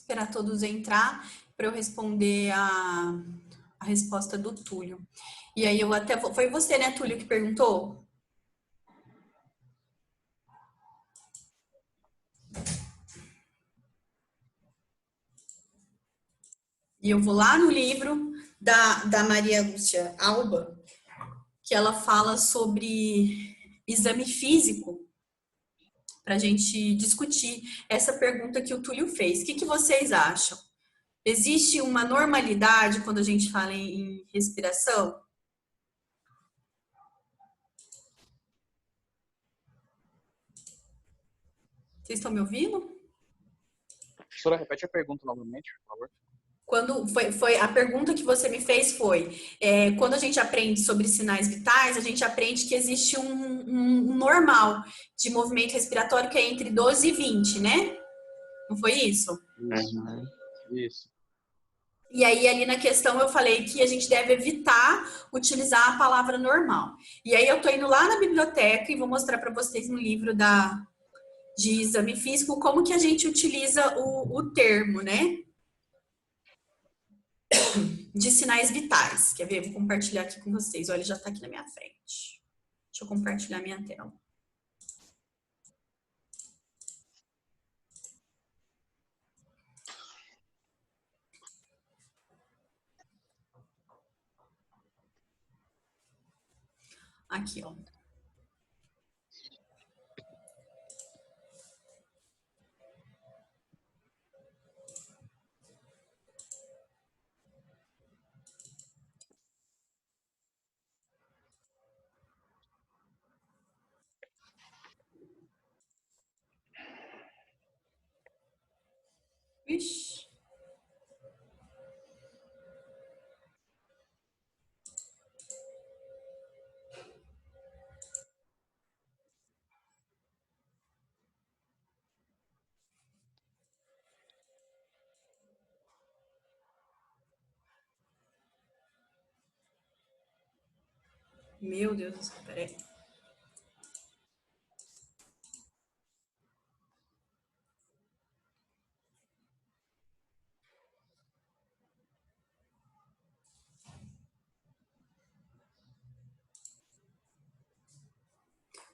esperar todos entrar para eu responder a resposta do Túlio. E aí eu até... Foi você, né, Túlio, que perguntou? E eu vou lá no livro da Maria Lúcia Alba, que ela fala sobre exame físico, para a gente discutir essa pergunta que o Túlio fez. O que vocês acham? Existe uma normalidade quando a gente fala em respiração? Vocês estão me ouvindo? Professora, repete a pergunta novamente, por favor. Quando foi a pergunta que você me fez foi, quando a gente aprende sobre sinais vitais, a gente aprende que existe um normal de movimento respiratório que é entre 12 e 20, né? Não foi isso? Isso. E aí, ali na questão, eu falei que a gente deve evitar utilizar a palavra normal. E aí, eu tô indo lá na biblioteca e vou mostrar para vocês no livro de exame físico como que a gente utiliza o termo, né? De sinais vitais. Quer ver? Vou compartilhar aqui com vocês. Olha, já está aqui na minha frente. Deixa eu compartilhar minha tela. Aqui, ó. Ixi. Meu Deus do céu, peraí.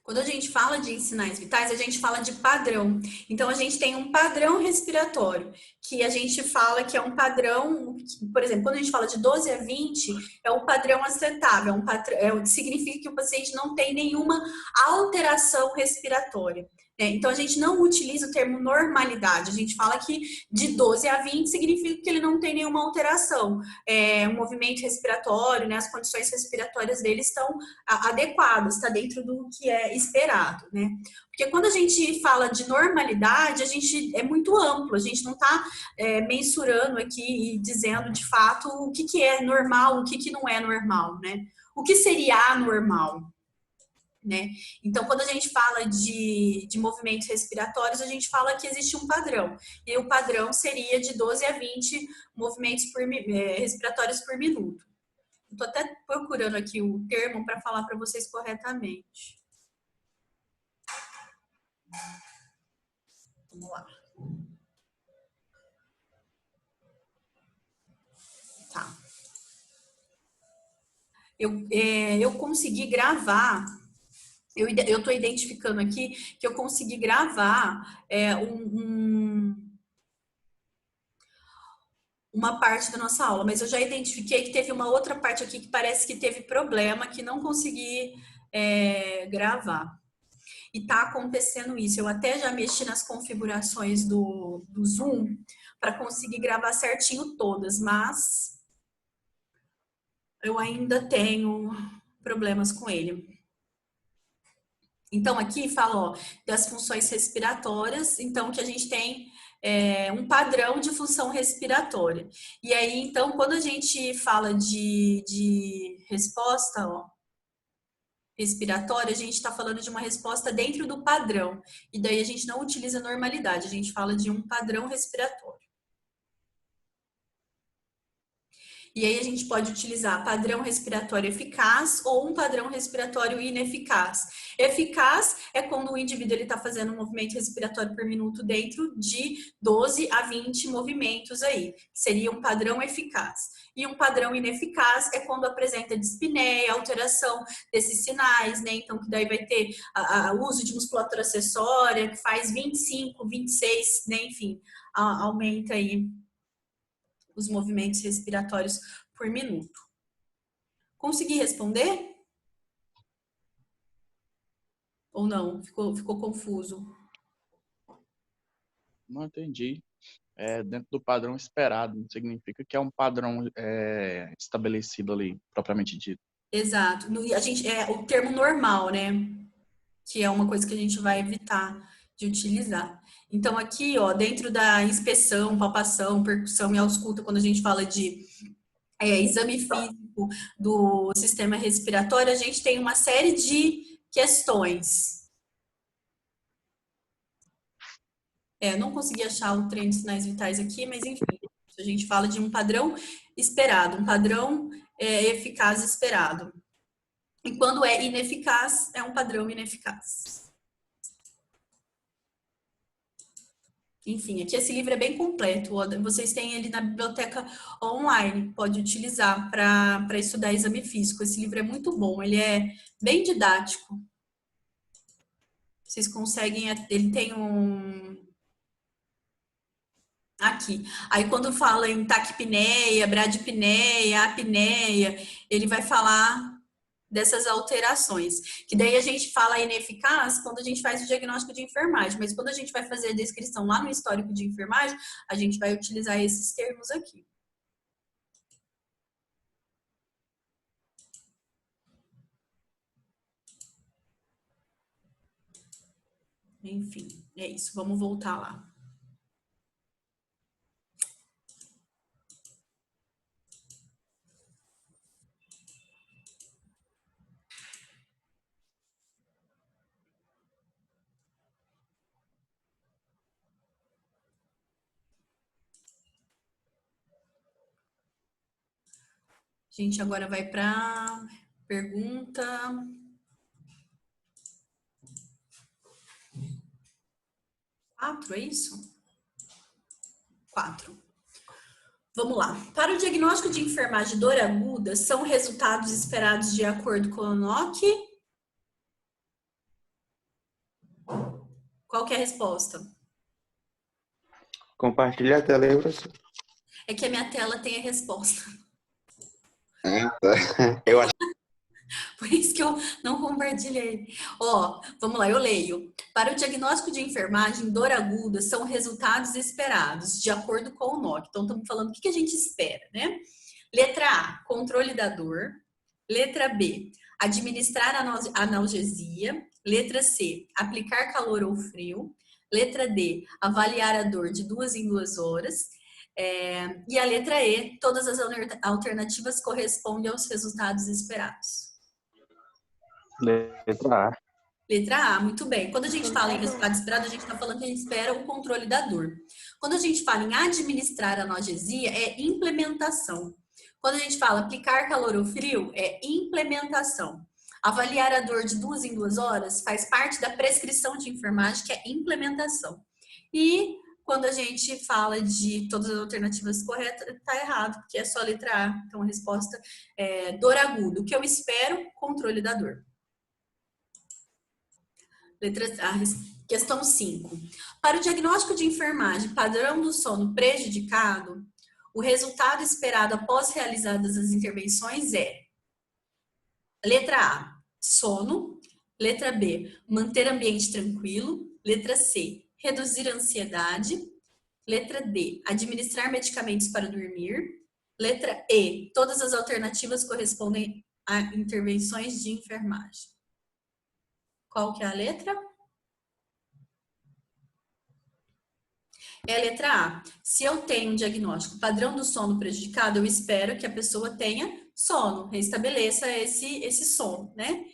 Quando a gente fala de sinais vitais, a gente fala de padrão. Então, a gente tem um padrão respiratório, que a gente fala que é um padrão, por exemplo, quando a gente fala de 12 a 20, é um padrão aceitável, significa que o paciente não tem nenhuma alteração respiratória. Então, a gente não utiliza o termo normalidade, a gente fala que de 12 a 20 significa que ele não tem nenhuma alteração. O movimento respiratório, né, as condições respiratórias dele estão adequadas, está dentro do que é esperado, né? Porque quando a gente fala de normalidade, a gente é muito amplo, a gente não está mensurando aqui e dizendo de fato o que é normal, o que não é normal, né? O que seria anormal? Né? Então, quando a gente fala de movimentos respiratórios, a gente fala que existe um padrão. E o padrão seria de 12 a 20 movimentos respiratórios por minuto. Estou até procurando aqui o termo para falar para vocês corretamente. Vamos lá. Tá. Eu consegui gravar. Eu estou identificando aqui que eu consegui gravar uma parte da nossa aula, mas eu já identifiquei que teve uma outra parte aqui que parece que teve problema, que não consegui gravar. E está acontecendo isso. Eu até já mexi nas configurações do Zoom para conseguir gravar certinho todas, mas eu ainda tenho problemas com ele. Então, aqui fala, ó, das funções respiratórias, então, que a gente tem um padrão de função respiratória. E aí, então, quando a gente fala de resposta, ó, respiratória, a gente está falando de uma resposta dentro do padrão. E daí a gente não utiliza normalidade, a gente fala de um padrão respiratório. E aí a gente pode utilizar padrão respiratório eficaz ou um padrão respiratório ineficaz. Eficaz é quando o indivíduo está fazendo um movimento respiratório por minuto dentro de 12 a 20 movimentos aí, que seria um padrão eficaz. E um padrão ineficaz é quando apresenta dispneia, alteração desses sinais, né? Então, que daí vai ter o uso de musculatura acessória, que faz 25, 26, né? Enfim, aumenta aí os movimentos respiratórios por minuto. Consegui responder? Ou não? Ficou confuso? Não entendi. Dentro do padrão esperado, não significa que é um padrão estabelecido ali, propriamente dito. Exato. A gente, o termo normal, né? Que é uma coisa que a gente vai evitar de utilizar. Então, aqui, ó, dentro da inspeção, palpação, percussão e ausculta, quando a gente fala de exame físico do sistema respiratório, a gente tem uma série de questões. Não consegui achar o treino de sinais vitais aqui, mas enfim, a gente fala de um padrão esperado, um padrão eficaz esperado. E quando é ineficaz, é um padrão ineficaz. Enfim, aqui esse livro é bem completo. Vocês têm ele na biblioteca online, pode utilizar para estudar exame físico. Esse livro é muito bom, ele é bem didático. Vocês conseguem, ele tem aqui. Aí quando fala em taquipneia, bradipneia, apneia, ele vai falar dessas alterações, que daí a gente fala ineficaz quando a gente faz o diagnóstico de enfermagem, mas quando a gente vai fazer a descrição lá no histórico de enfermagem, a gente vai utilizar esses termos aqui. Enfim, é isso. Vamos voltar lá. A gente agora vai para pergunta 4, é isso? 4. Vamos lá. Para o diagnóstico de enfermagem de dor aguda, são resultados esperados de acordo com o NOC? Qual que é a resposta? Compartilha a tela aí, professor. É que a minha tela tem a resposta. Eu acho. Por isso que eu não compartilhei. Ó, vamos lá, eu leio. Para o diagnóstico de enfermagem, dor aguda são resultados esperados, de acordo com o NOC. Então, estamos falando o que a gente espera, né? Letra A, controle da dor. Letra B, administrar analgesia. Letra C, aplicar calor ou frio. Letra D, avaliar a dor de 2 em 2 horas. E a letra E, todas as alternativas correspondem aos resultados esperados. Letra A. Letra A, muito bem. Quando a gente fala em resultado esperado, a gente está falando que a gente espera o controle da dor. Quando a gente fala em administrar analgesia, é implementação. Quando a gente fala aplicar calor ou frio, é implementação. Avaliar a dor de 2 em 2 horas faz parte da prescrição de enfermagem, que é implementação. E quando a gente fala de todas as alternativas corretas, está errado, porque é só a letra A. Então, a resposta é dor aguda. O que eu espero? Controle da dor. Questão 5. Para o diagnóstico de enfermagem, padrão do sono prejudicado, o resultado esperado após realizadas as intervenções é: letra A, sono. Letra B, manter ambiente tranquilo. Letra C, reduzir a ansiedade. Letra D, administrar medicamentos para dormir. Letra E, todas as alternativas correspondem a intervenções de enfermagem. Qual que é a letra? É a letra A. Se eu tenho um diagnóstico padrão do sono prejudicado, eu espero que a pessoa tenha sono, restabeleça esse sono, né?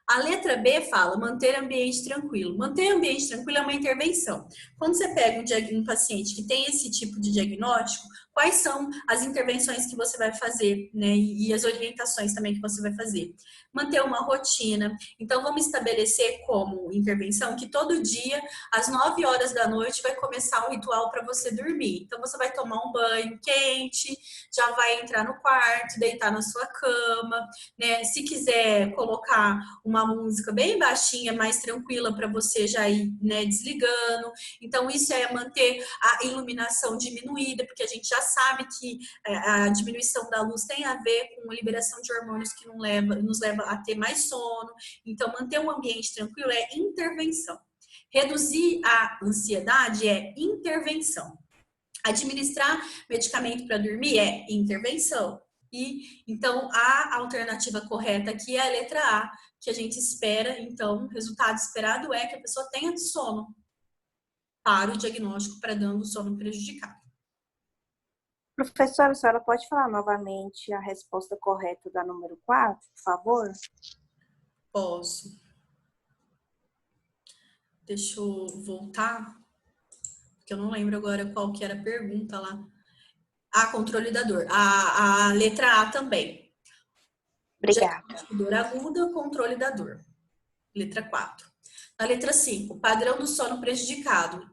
A letra B fala manter ambiente tranquilo. Manter ambiente tranquilo é uma intervenção. Quando você pega um paciente que tem esse tipo de diagnóstico, quais são as intervenções que você vai fazer, né? E as orientações também que você vai fazer. Manter uma rotina. Então, vamos estabelecer como intervenção que todo dia, às 9 horas da noite, vai começar o ritual para você dormir. Então, você vai tomar um banho quente, já vai entrar no quarto, deitar na sua cama, né? Se quiser colocar uma música bem baixinha, mais tranquila para você já ir, né, desligando. Então, isso é manter a iluminação diminuída, porque a gente já sabe que a diminuição da luz tem a ver com a liberação de hormônios que nos leva a ter mais sono. Então, manter um ambiente tranquilo é intervenção. Reduzir a ansiedade é intervenção. Administrar medicamento para dormir é intervenção. E então a alternativa correta aqui é a letra A, que a gente espera. Então, o resultado esperado é que a pessoa tenha sono para o diagnóstico para dando sono prejudicado. Professora, a senhora pode falar novamente a resposta correta da número 4, por favor? Posso. Deixa eu voltar, porque eu não lembro agora qual que era a pergunta lá. Controle da dor. A letra A também. Obrigada. Dor aguda, controle da dor. Letra 4. Na letra 5, padrão do sono prejudicado. O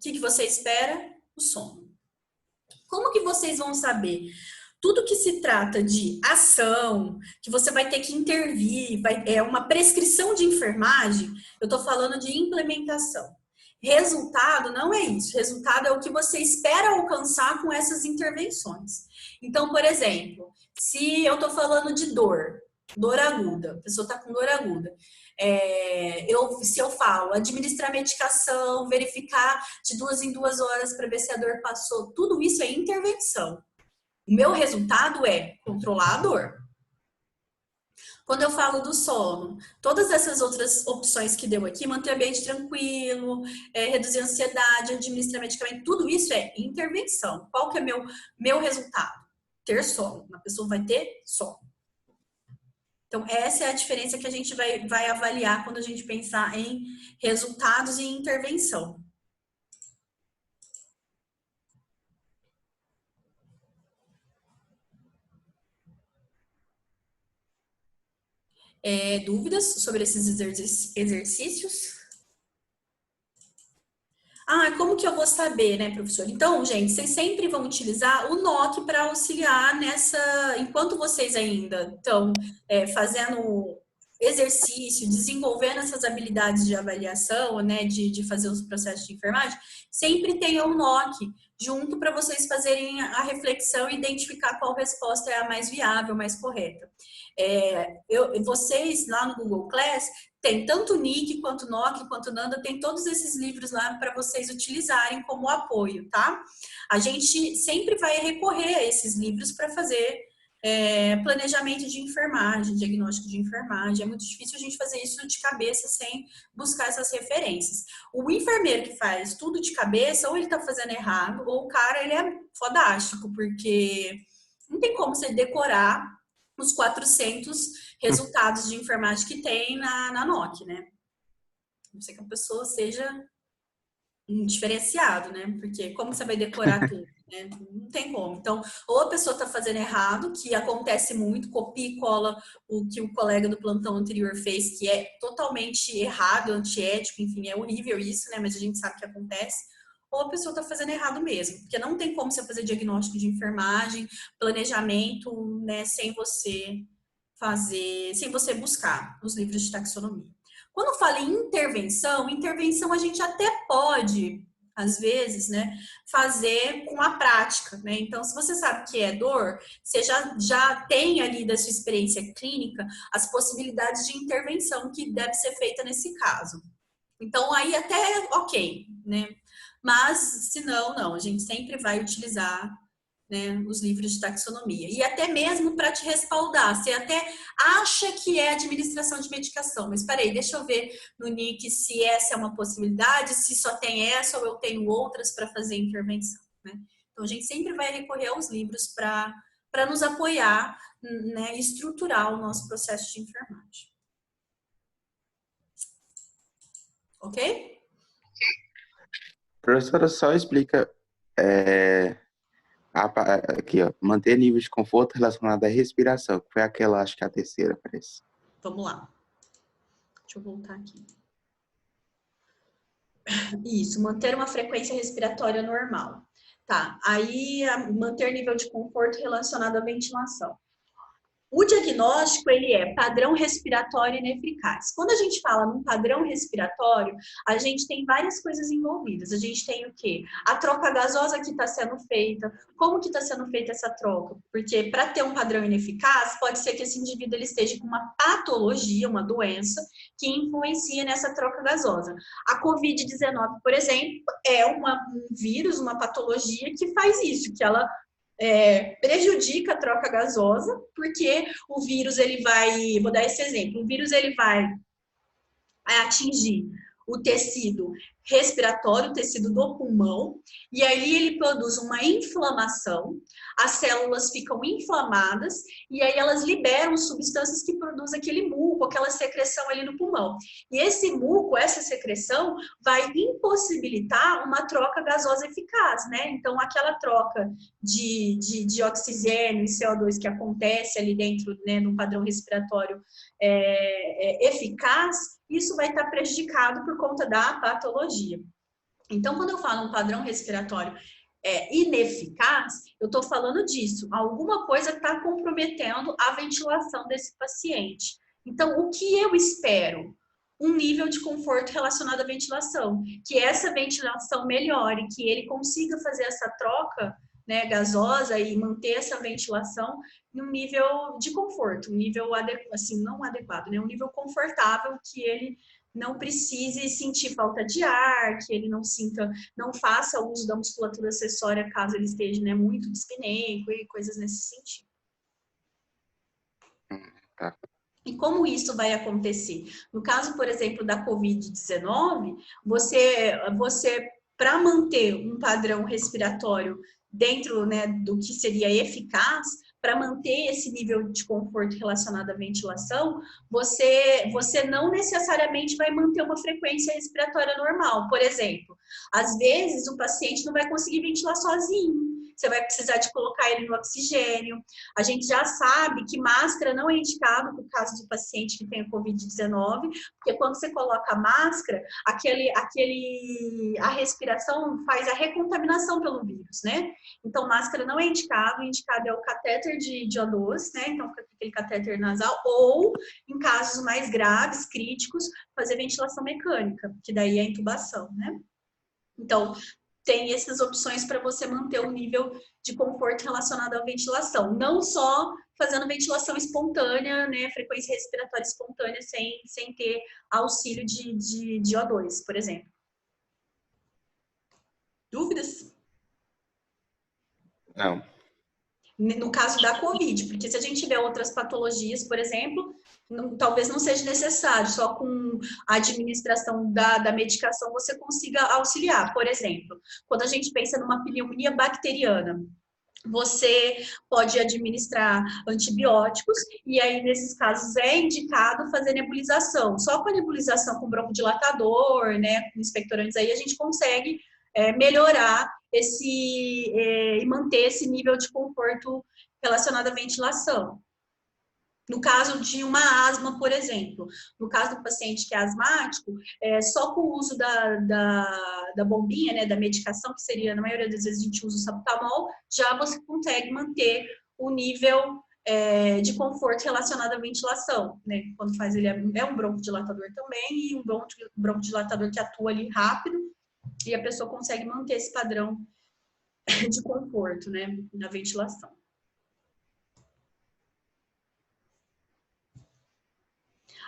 que você espera? O sono. Como que vocês vão saber? Tudo que se trata de ação, que você vai ter que intervir, é uma prescrição de enfermagem, eu estou falando de implementação. Resultado não é isso. Resultado é o que você espera alcançar com essas intervenções. Então, por exemplo, se eu estou falando de dor aguda, a pessoa está com dor aguda, se eu falo administrar medicação, verificar de 2 em 2 horas para ver se a dor passou, tudo isso é intervenção. O meu resultado é controlar a dor. Quando eu falo do sono, todas essas outras opções que deu aqui, manter o ambiente tranquilo, reduzir a ansiedade, administrar medicamento, tudo isso é intervenção. Qual que é meu resultado? Ter sono. A pessoa vai ter sono. Então, essa é a diferença que a gente vai avaliar quando a gente pensar em resultados e intervenção. Dúvidas sobre esses exercícios? Como que eu vou saber, né, professor? Então, gente, vocês sempre vão utilizar o NOC para auxiliar enquanto vocês ainda estão fazendo exercício, desenvolvendo essas habilidades de avaliação, né, de fazer os processos de enfermagem, sempre tenha o NOC junto para vocês fazerem a reflexão e identificar qual resposta é a mais viável, mais correta. Vocês lá no Google Class tem tanto o Nick, quanto o NOC, quanto o Nanda, tem todos esses livros lá para vocês utilizarem como apoio, tá? A gente sempre vai recorrer a esses livros para fazer planejamento de enfermagem, diagnóstico de enfermagem. É muito difícil a gente fazer isso de cabeça sem buscar essas referências. O enfermeiro que faz tudo de cabeça, ou ele tá fazendo errado, ou o cara, ele é fodástico, porque não tem como você decorar os 400 resultados de enfermagem que tem na NOC, né? Não sei que a pessoa seja um diferenciado, né? Porque como você vai decorar tudo, né? Não tem como. Então, ou a pessoa está fazendo errado, que acontece muito, copia e cola o que o colega do plantão anterior fez, que é totalmente errado, antiético, enfim, é horrível isso, né? Mas a gente sabe que acontece. Ou a pessoa está fazendo errado mesmo, porque não tem como você fazer diagnóstico de enfermagem, planejamento, né, sem você buscar os livros de taxonomia. Quando fala em intervenção a gente até pode, às vezes, né, fazer com a prática, né? Então, se você sabe que é dor, você já tem ali da sua experiência clínica as possibilidades de intervenção que deve ser feita nesse caso. Então, aí até ok, né? Mas, se não, a gente sempre vai utilizar, né, os livros de taxonomia. E até mesmo para te respaldar. Você até acha que é administração de medicação, mas peraí, deixa eu ver no NIC se essa é uma possibilidade, se só tem essa ou eu tenho outras para fazer intervenção, né? Então, a gente sempre vai recorrer aos livros para nos apoiar, né, e estruturar o nosso processo de enfermagem. Ok? Professora, só explica Aqui, ó. Manter nível de conforto relacionado à respiração, que foi aquela, acho que a terceira, parece. Vamos lá. Deixa eu voltar aqui. Isso, manter uma frequência respiratória normal. Tá, aí manter nível de conforto relacionado à ventilação. O diagnóstico, ele é padrão respiratório ineficaz. Quando a gente fala num padrão respiratório, a gente tem várias coisas envolvidas. A gente tem o quê? A troca gasosa que está sendo feita. Como que está sendo feita essa troca? Porque para ter um padrão ineficaz, pode ser que esse indivíduo ele esteja com uma patologia, uma doença, que influencia nessa troca gasosa. A Covid-19, por exemplo, é um vírus, uma patologia que faz isso, que ela prejudica a troca gasosa, porque o vírus, ele vai, vou dar esse exemplo, o vírus ele vai atingir o tecido respiratório, o tecido do pulmão, e aí ele produz uma inflamação, as células ficam inflamadas, e aí elas liberam substâncias que produzem aquele muco, aquela secreção ali no pulmão. E esse muco, essa secreção, vai impossibilitar uma troca gasosa eficaz, né? Então, aquela troca de oxigênio e CO2 que acontece ali dentro, né, num padrão respiratório eficaz, isso vai estar prejudicado por conta da patologia. Então, quando eu falo um padrão respiratório ineficaz, eu estou falando disso. Alguma coisa está comprometendo a ventilação desse paciente. Então, o que eu espero? Um nível de conforto relacionado à ventilação. Que essa ventilação melhore, que ele consiga fazer essa troca, né, gasosa e manter essa ventilação em um nível de conforto, um nível assim, não adequado, né, um nível confortável, que ele não precise sentir falta de ar, que ele não sinta, não faça uso da musculatura acessória caso ele esteja, né, muito dispneico e coisas nesse sentido. Tá. E como isso vai acontecer? No caso, por exemplo, da Covid-19, você para manter um padrão respiratório dentro, né, do que seria eficaz, para manter esse nível de conforto relacionado à ventilação, você não necessariamente vai manter uma frequência respiratória normal. Por exemplo, às vezes o paciente não vai conseguir ventilar sozinho. Você vai precisar de colocar ele no oxigênio. A gente já sabe que máscara não é indicado no caso do paciente que tem Covid-19, porque quando você coloca a máscara, a respiração faz a recontaminação pelo vírus, né? Então, máscara não é indicado. O indicado é o catéter de O2, né? Então, aquele catéter nasal, ou, em casos mais graves, críticos, fazer ventilação mecânica, que daí é a intubação, né? Então, tem essas opções para você manter um nível de conforto relacionado à ventilação. Não só fazendo ventilação espontânea, né, frequência respiratória espontânea, sem ter auxílio de O2, por exemplo. Dúvidas? Não. No caso da Covid, porque se a gente tiver outras patologias, por exemplo, talvez não seja necessário, só com a administração da medicação você consiga auxiliar. Por exemplo, quando a gente pensa numa pneumonia bacteriana, você pode administrar antibióticos e aí, nesses casos, é indicado fazer nebulização. Só com a nebulização com broncodilatador, né, com expectorantes aí, a gente consegue melhorar e manter esse nível de conforto relacionado à ventilação. No caso de uma asma, por exemplo, no caso do paciente que é asmático, só com o uso da bombinha, né, da medicação, que seria, na maioria das vezes, a gente usa o salbutamol, já você consegue manter o nível de conforto relacionado à ventilação, né? Quando faz ele é um broncodilatador também, e um broncodilatador que atua ali rápido, e a pessoa consegue manter esse padrão de conforto, né, na ventilação.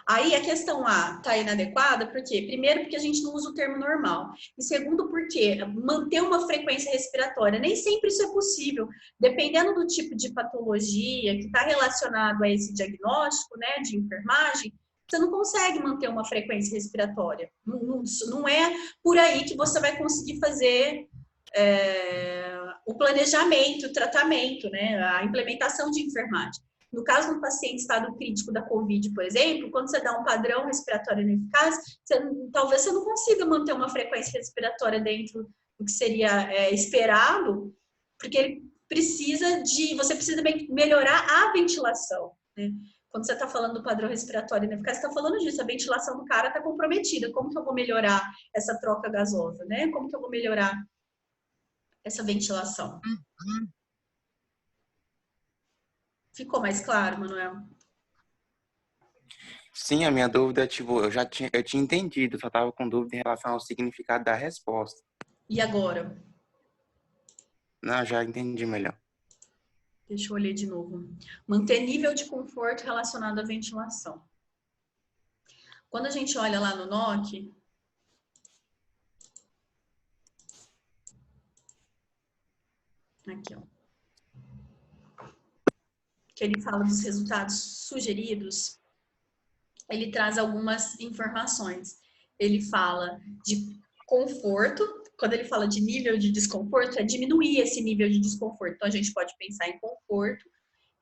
Aí a questão A está inadequada, por quê? Primeiro, porque a gente não usa o termo normal. E segundo, porque manter uma frequência respiratória, nem sempre isso é possível. Dependendo do tipo de patologia que está relacionado a esse diagnóstico, né, de enfermagem, você não consegue manter uma frequência respiratória. Não é por aí que você vai conseguir fazer o planejamento, o tratamento, né, a implementação de enfermagem. No caso do paciente em estado crítico da Covid, por exemplo, quando você dá um padrão respiratório ineficaz, talvez você não consiga manter uma frequência respiratória dentro do que seria esperado, porque você precisa melhorar a ventilação, né? Quando você está falando do padrão respiratório ineficaz, você está falando disso, a ventilação do cara está comprometida. Como que eu vou melhorar essa troca gasosa, né? Como que eu vou melhorar essa ventilação? Ficou mais claro, Manuel? Sim, a minha dúvida, tipo, eu tinha entendido, só tava com dúvida em relação ao significado da resposta. E agora? Não, já entendi melhor. Deixa eu olhar de novo. Manter nível de conforto relacionado à ventilação. Quando a gente olha lá no NOC, aqui, ó, que ele fala dos resultados sugeridos, ele traz algumas informações. Ele fala de conforto, quando ele fala de nível de desconforto, é diminuir esse nível de desconforto. Então, a gente pode pensar em conforto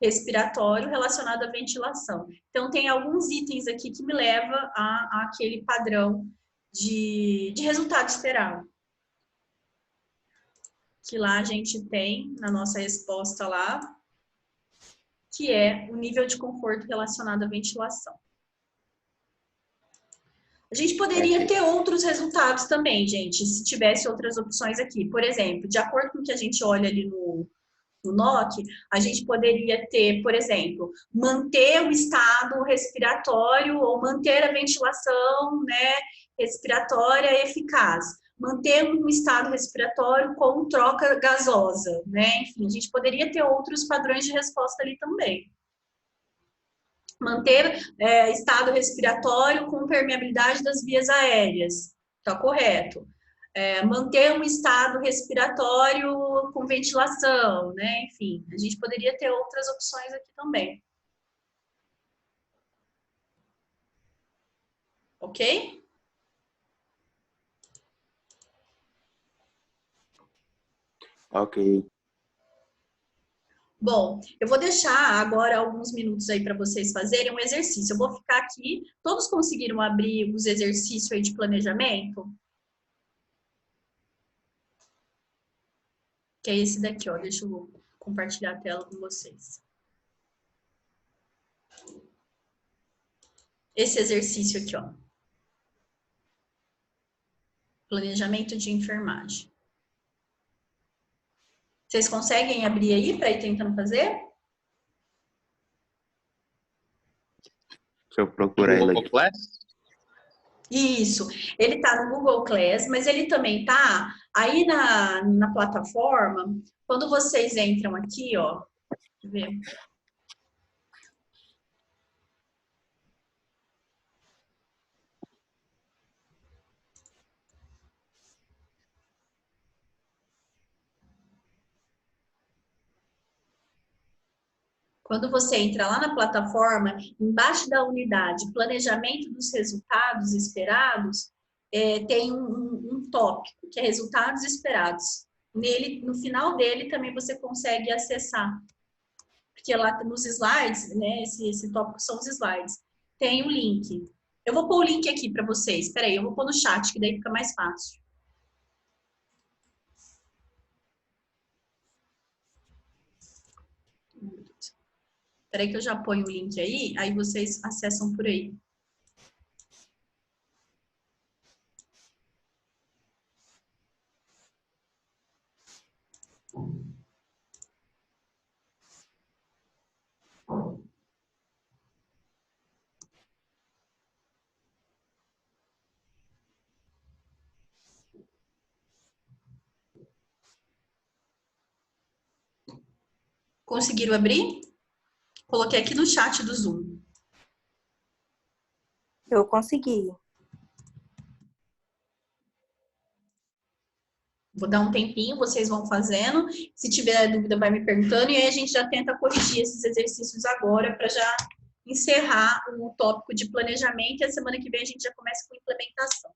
respiratório relacionado à ventilação. Então, tem alguns itens aqui que me levam a aquele padrão de resultado esperado. Que lá a gente tem, na nossa resposta lá, que é o nível de conforto relacionado à ventilação. A gente poderia ter outros resultados também, gente, se tivesse outras opções aqui. Por exemplo, de acordo com o que a gente olha ali no NOC, a gente poderia ter, por exemplo, manter o estado respiratório ou manter a ventilação, né, respiratória eficaz. Manter um estado respiratório com troca gasosa, né? Enfim, a gente poderia ter outros padrões de resposta ali também. Manter estado respiratório com permeabilidade das vias aéreas. Está correto. Manter um estado respiratório com ventilação, né? Enfim, a gente poderia ter outras opções aqui também. Ok? Ok. Bom, eu vou deixar agora alguns minutos aí para vocês fazerem um exercício. Eu vou ficar aqui. Todos conseguiram abrir os exercícios aí de planejamento? Que é esse daqui, ó. Deixa eu compartilhar a tela com vocês. Esse exercício aqui, ó. Planejamento de enfermagem. Vocês conseguem abrir aí para ir tentando fazer? Deixa eu procurar ele Google aqui. Class? Isso. Ele está no Google Class, mas ele também tá aí na plataforma. Quando vocês entram aqui, ó, deixa eu ver. Quando você entra lá na plataforma, embaixo da unidade Planejamento dos Resultados Esperados, tem um tópico, que é Resultados Esperados. Nele, no final dele, também você consegue acessar. Porque lá nos slides, né, esse tópico são os slides, tem um link. Eu vou pôr o link aqui para vocês. Espera aí, eu vou pôr no chat, que daí fica mais fácil. Espera aí que eu já ponho o link aí vocês acessam por aí. Conseguiram abrir? Coloquei aqui no chat do Zoom. Eu consegui. Vou dar um tempinho, vocês vão fazendo. Se tiver dúvida, vai me perguntando. E aí a gente já tenta corrigir esses exercícios agora para já encerrar o tópico de planejamento. E a semana que vem a gente já começa com implementação.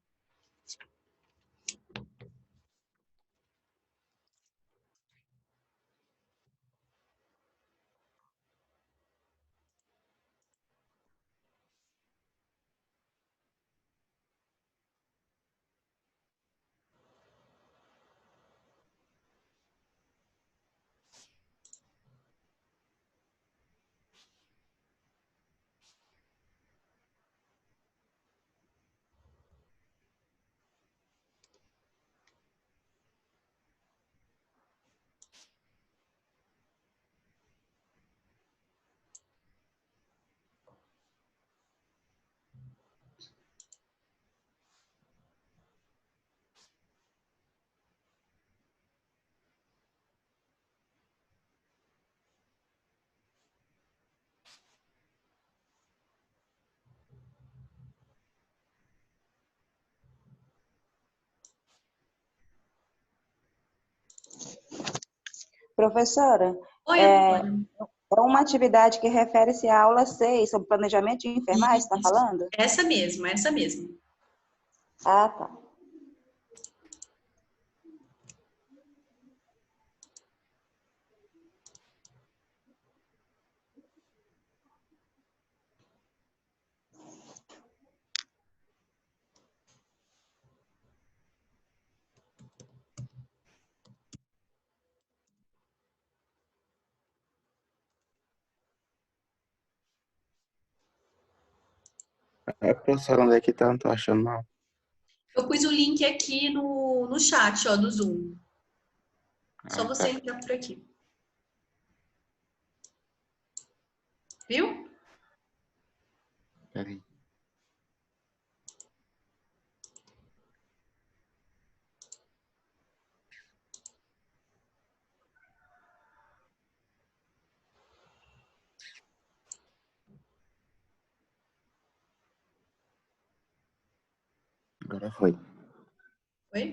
Professora, Oi, é, Antônio. é uma atividade que refere-se à aula 6 sobre planejamento de enfermagem, está Isso. falando? Essa mesmo, essa mesmo. Ah, tá. É, professor, onde é que tá? Não tô achando, não. Eu pus o link aqui no chat, ó, do Zoom. Só Ah, você tá. entrar por aqui. Viu? Peraí. Agora foi. Oi?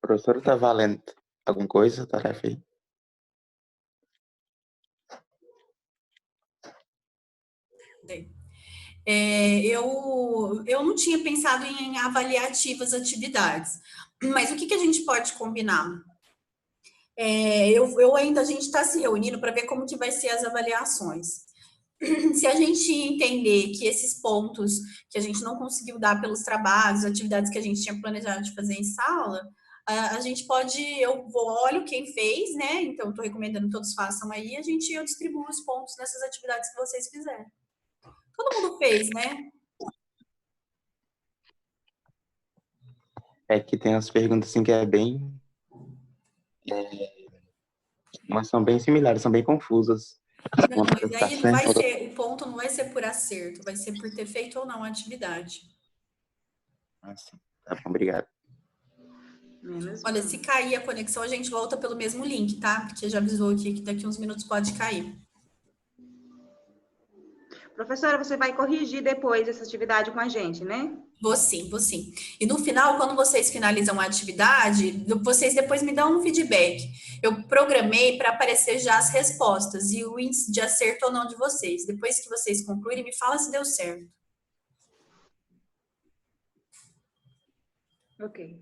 Professora, tá valendo alguma coisa, tarefa aí? Eu não tinha pensado em avaliar ativas atividades, mas o que a gente pode combinar? A gente está se reunindo para ver como que vai ser as avaliações. Se a gente entender que esses pontos que a gente não conseguiu dar pelos trabalhos, atividades que a gente tinha planejado de fazer em sala, a gente pode, olho quem fez, né? Então, estou recomendando que todos façam aí, eu distribuo os pontos nessas atividades que vocês fizerem. Todo mundo fez, né? É que tem umas perguntas assim que é bem. Mas são bem similares, são bem confusas. Não, Uma mas parece estar aí não vai certa, outra. ser, o ponto não vai ser por acerto, vai ser por ter feito ou não a atividade. Assim, tá bom, obrigado. Menos Olha, mal. se cair a conexão, a gente volta pelo mesmo link, tá? Porque já avisou aqui que daqui uns minutos pode cair. Professora, você vai corrigir depois essa atividade com a gente, né? Vou sim, vou sim. E no final, quando vocês finalizam a atividade, vocês depois me dão um feedback. Eu programei para aparecer já as respostas e o índice de acerto ou não de vocês. Depois que vocês concluírem, me fala se deu certo. Ok.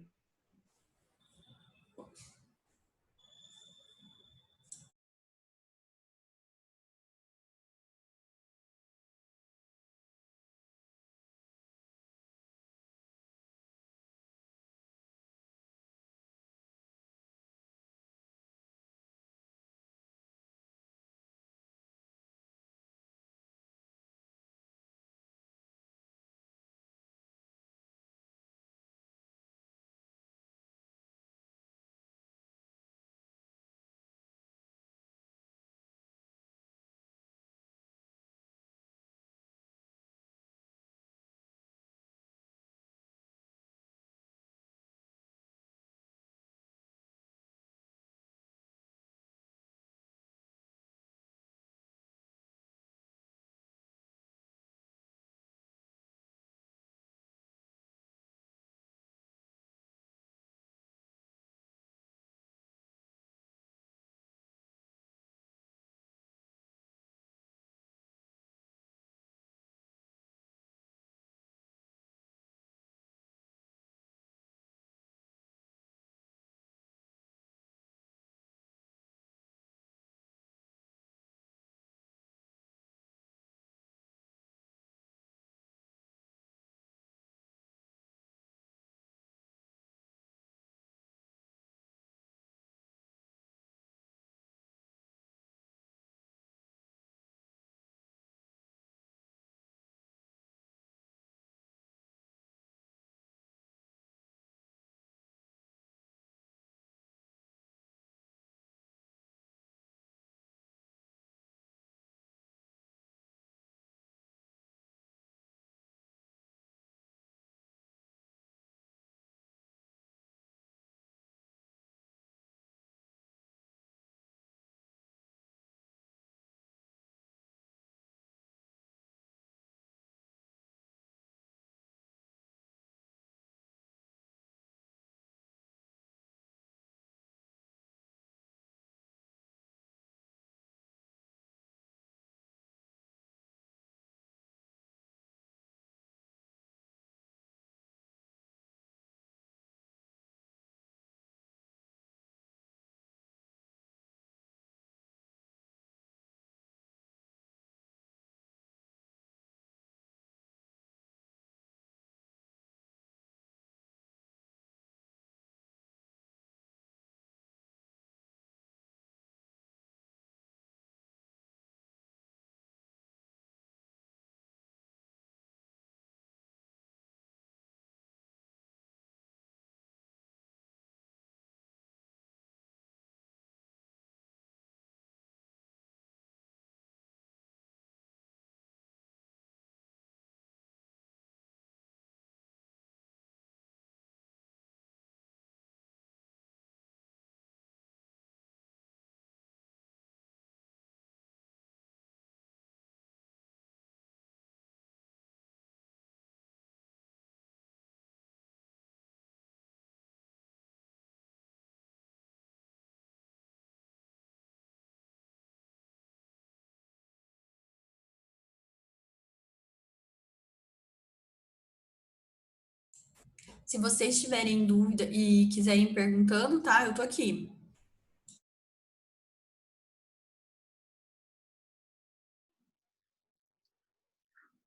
Se vocês tiverem dúvida e quiserem ir perguntando, tá? Eu tô aqui.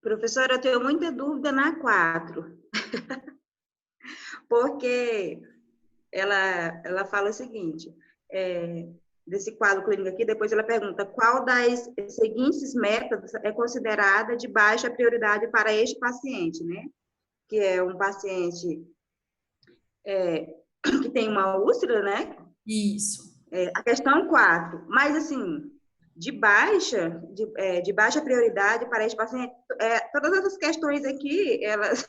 Professora, eu tenho muita dúvida na 4, porque ela fala o seguinte, desse quadro clínico aqui, depois ela pergunta qual das seguintes métodos é considerada de baixa prioridade para este paciente, né? Que é um paciente que tem uma úlcera, né? Isso. A questão 4, mas assim, de baixa prioridade para este paciente, todas essas questões aqui, elas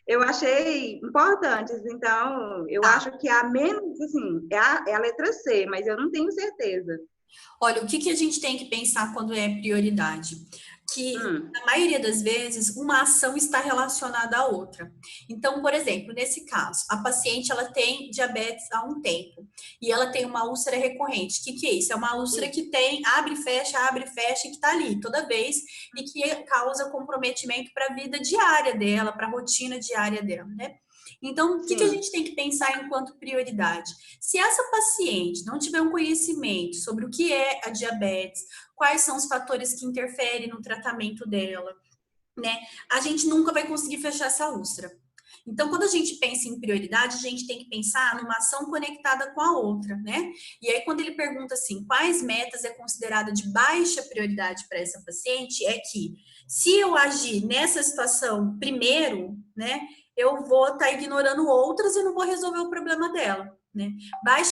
eu achei importantes, então eu acho que a menos, assim, é a letra C, mas eu não tenho certeza. Olha, o que a gente tem que pensar quando é prioridade? Que, na maioria das vezes, uma ação está relacionada à outra. Então, por exemplo, nesse caso, a paciente ela tem diabetes há um tempo e ela tem uma úlcera recorrente. O que é isso? É uma úlcera que tem abre e fecha, e que está ali toda vez e que causa comprometimento para a vida diária dela, para a rotina diária dela, né? Então, o que a gente tem que pensar enquanto prioridade? Se essa paciente não tiver um conhecimento sobre o que é a diabetes, quais são os fatores que interferem no tratamento dela, né? A gente nunca vai conseguir fechar essa úlcera. Então, quando a gente pensa em prioridade, a gente tem que pensar numa ação conectada com a outra, né? E aí, quando ele pergunta assim, quais metas é considerada de baixa prioridade para essa paciente, é que se eu agir nessa situação primeiro, né, eu vou estar ignorando outras e não vou resolver o problema dela, né? Baixa